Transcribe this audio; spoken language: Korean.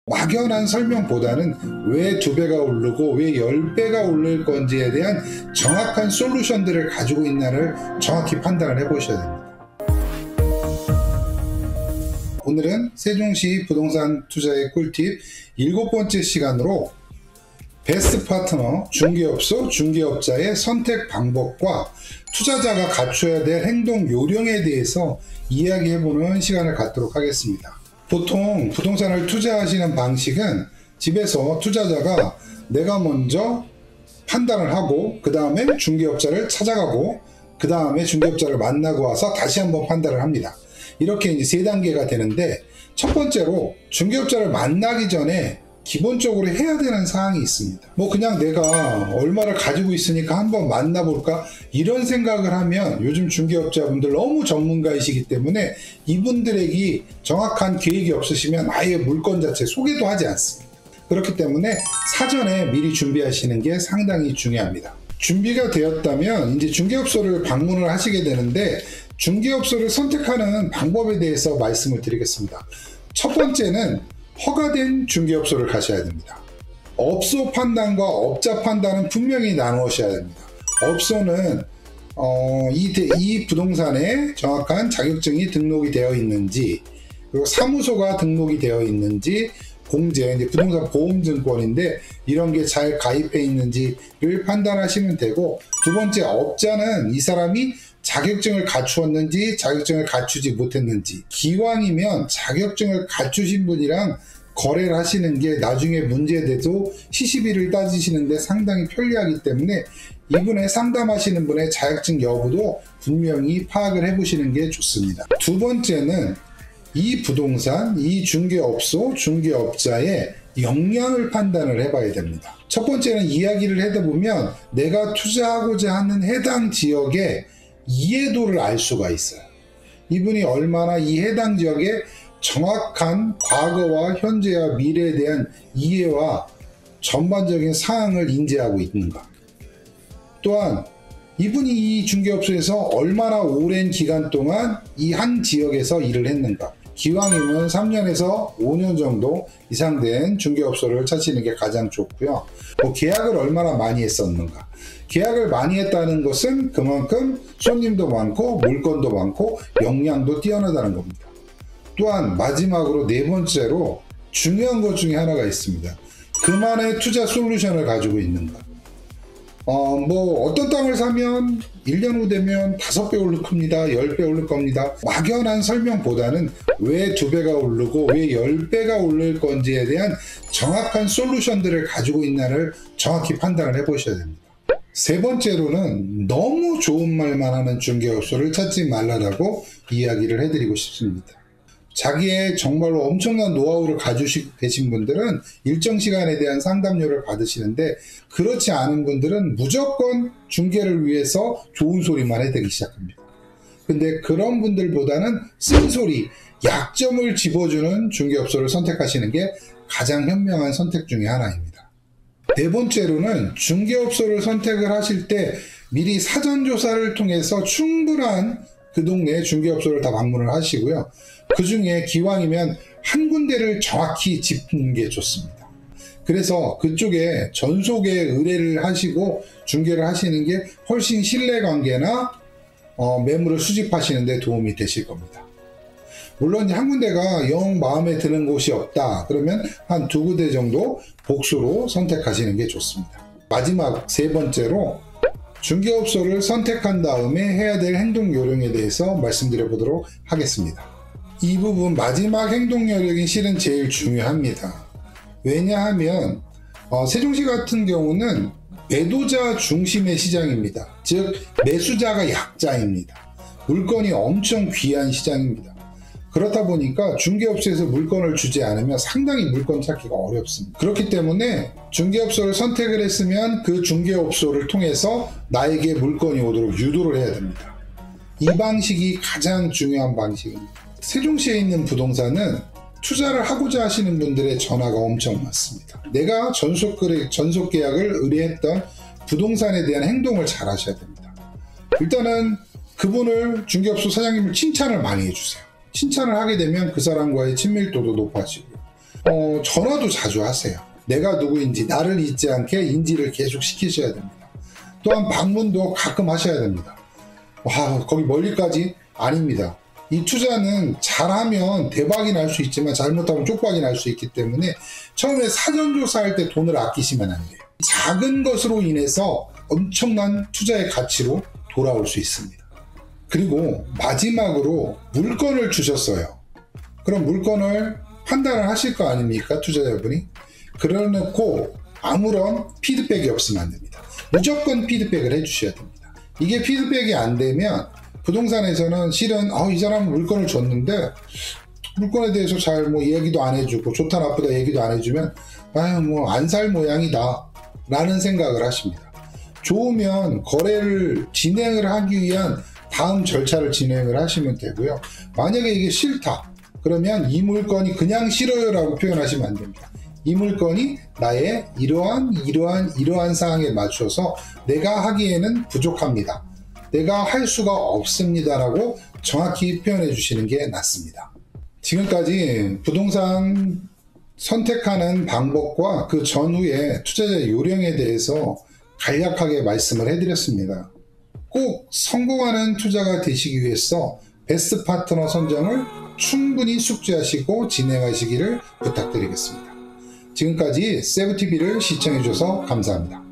막연한 설명보다는 왜 2배가 오르고 왜 10배가 오를 건지에 대한 정확한 솔루션들을 가지고 있나를 정확히 판단을 해보셔야 됩니다. 오늘은 세종시 부동산 투자의 꿀팁 7번째 시간으로 베스트 파트너, 중개업소, 중개업자의 선택 방법과 투자자가 갖춰야 될 행동 요령에 대해서 이야기해보는 시간을 갖도록 하겠습니다. 보통 부동산을 투자하시는 방식은 집에서 투자자가 내가 먼저 판단을 하고 그 다음에 중개업자를 찾아가고 그 다음에 중개업자를 만나고 와서 다시 한번 판단을 합니다. 이렇게 이제 3단계가 되는데, 첫 번째로 중개업자를 만나기 전에 기본적으로 해야 되는 사항이 있습니다. 그냥 내가 얼마를 가지고 있으니까 한번 만나볼까 이런 생각을 하면 요즘 중개업자분들 너무 전문가이시기 때문에 이분들에게 정확한 계획이 없으시면 아예 물건 자체 소개도 하지 않습니다. 그렇기 때문에 사전에 미리 준비하시는 게 상당히 중요합니다. 준비가 되었다면 이제 중개업소를 방문을 하시게 되는데, 중개업소를 선택하는 방법에 대해서 말씀을 드리겠습니다. 첫 번째는 허가된 중개업소를 가셔야 됩니다. 업소 판단과 업자 판단은 분명히 나누셔야 됩니다. 업소는 이 부동산에 정확한 자격증이 등록이 되어 있는지, 그리고 사무소가 등록이 되어 있는지, 공제, 이제 부동산 보험증권인데 이런 게 잘 가입해 있는지를 판단하시면 되고, 두 번째 업자는 이 사람이 자격증을 갖추었는지 자격증을 갖추지 못했는지, 기왕이면 자격증을 갖추신 분이랑 거래를 하시는 게 나중에 문제돼도 시시비를 따지시는데 상당히 편리하기 때문에 이분의 상담하시는 분의 자격증 여부도 분명히 파악을 해보시는 게 좋습니다. 두 번째는 이 부동산, 이 중개업소, 중개업자의 역량을 판단을 해봐야 됩니다. 첫 번째는 이야기를 하다 보면 내가 투자하고자 하는 해당 지역의 이해도를 알 수가 있어요. 이분이 얼마나 이 해당 지역의 정확한 과거와 현재와 미래에 대한 이해와 전반적인 사항을 인지하고 있는가. 또한 이분이 이 중개업소에서 얼마나 오랜 기간 동안 이 한 지역에서 일을 했는가. 기왕이면 3년에서 5년 정도 이상 된 중개업소를 찾으시는 게 가장 좋고요. 계약을 얼마나 많이 했었는가. 계약을 많이 했다는 것은 그만큼 손님도 많고 물건도 많고 역량도 뛰어나다는 겁니다. 또한 마지막으로 4번째로 중요한 것 중에 하나가 있습니다. 그만의 투자 솔루션을 가지고 있는가. 어떤 땅을 사면 1년 후 되면 5배 오를 겁니다. 10배 오를 겁니다. 막연한 설명보다는 왜 2배가 오르고 왜 10배가 오를 건지에 대한 정확한 솔루션들을 가지고 있나를 정확히 판단을 해보셔야 됩니다. 3번째로는 너무 좋은 말만 하는 중개업소를 찾지 말라고 이야기를 해드리고 싶습니다. 자기의 정말로 엄청난 노하우를 가지고 계신 분들은 일정 시간에 대한 상담료를 받으시는데, 그렇지 않은 분들은 무조건 중개를 위해서 좋은 소리만 해대기 시작합니다. 근데 그런 분들보다는 쓴소리, 약점을 집어주는 중개업소를 선택하시는 게 가장 현명한 선택 중에 하나입니다. 4번째로는 중개업소를 선택을 하실 때 미리 사전조사를 통해서 충분한 그 동네 중개업소를 다 방문을 하시고요. 그 중에 기왕이면 한 군데를 정확히 짚는 게 좋습니다. 그래서 그쪽에 전속에 의뢰를 하시고 중개를 하시는 게 훨씬 신뢰관계나 매물을 수집하시는 데 도움이 되실 겁니다. 물론 한 군데가 영 마음에 드는 곳이 없다 그러면 한 2군데 정도 복수로 선택하시는 게 좋습니다. 마지막 3번째로 중개업소를 선택한 다음에 해야 될 행동 요령에 대해서 말씀드려 보도록 하겠습니다. 이 부분 마지막 행동 요령이 실은 제일 중요합니다. 왜냐하면 세종시 같은 경우는 매도자 중심의 시장입니다. 즉 매수자가 약자입니다. 물건이 엄청 귀한 시장입니다. 그렇다 보니까 중개업소에서 물건을 주지 않으면 상당히 물건 찾기가 어렵습니다. 그렇기 때문에 중개업소를 선택을 했으면 그 중개업소를 통해서 나에게 물건이 오도록 유도를 해야 됩니다. 이 방식이 가장 중요한 방식입니다. 세종시에 있는 부동산은 투자를 하고자 하시는 분들의 전화가 엄청 많습니다. 내가 전속 계약을 의뢰했던 부동산에 대한 행동을 잘 하셔야 됩니다. 일단은 그분을, 중개업소 사장님을 칭찬을 많이 해주세요. 칭찬을 하게 되면 그 사람과의 친밀도도 높아지고, 전화도 자주 하세요. 내가 누구인지 나를 잊지 않게 인지를 계속 시키셔야 됩니다. 또한 방문도 가끔 하셔야 됩니다. 와, 거기 멀리까지? 아닙니다. 이 투자는 잘하면 대박이 날 수 있지만 잘못하면 쪽박이 날 수 있기 때문에 처음에 사전조사할 때 돈을 아끼시면 안 돼요. 작은 것으로 인해서 엄청난 투자의 가치로 돌아올 수 있습니다. 그리고 마지막으로 물건을 주셨어요. 그럼 물건을 판단을 하실 거 아닙니까? 투자자분이. 그래놓고 아무런 피드백이 없으면 안 됩니다. 무조건 피드백을 해주셔야 됩니다. 이게 피드백이 안 되면 부동산에서는 실은 이 사람은 물건을 줬는데 물건에 대해서 잘 뭐 얘기도 안 해주고 좋다 나쁘다 얘기도 안 해주면 뭐 안 살 모양이다 라는 생각을 하십니다. 좋으면 거래를 진행을 하기 위한 다음 절차를 진행을 하시면 되고요. 만약에 이게 싫다 그러면 이 물건이 그냥 싫어요 라고 표현하시면 안 됩니다. 이 물건이 나의 이러한 사항에 맞춰서 내가 하기에는 부족합니다. 내가 할 수가 없습니다 라고 정확히 표현해 주시는 게 낫습니다. 지금까지 부동산 선택하는 방법과 그 전후의 투자자 요령에 대해서 간략하게 말씀을 해드렸습니다. 꼭 성공하는 투자가 되시기 위해서 베스트 파트너 선정을 충분히 숙지하시고 진행하시기를 부탁드리겠습니다. 지금까지 세브TV를 시청해 주셔서 감사합니다.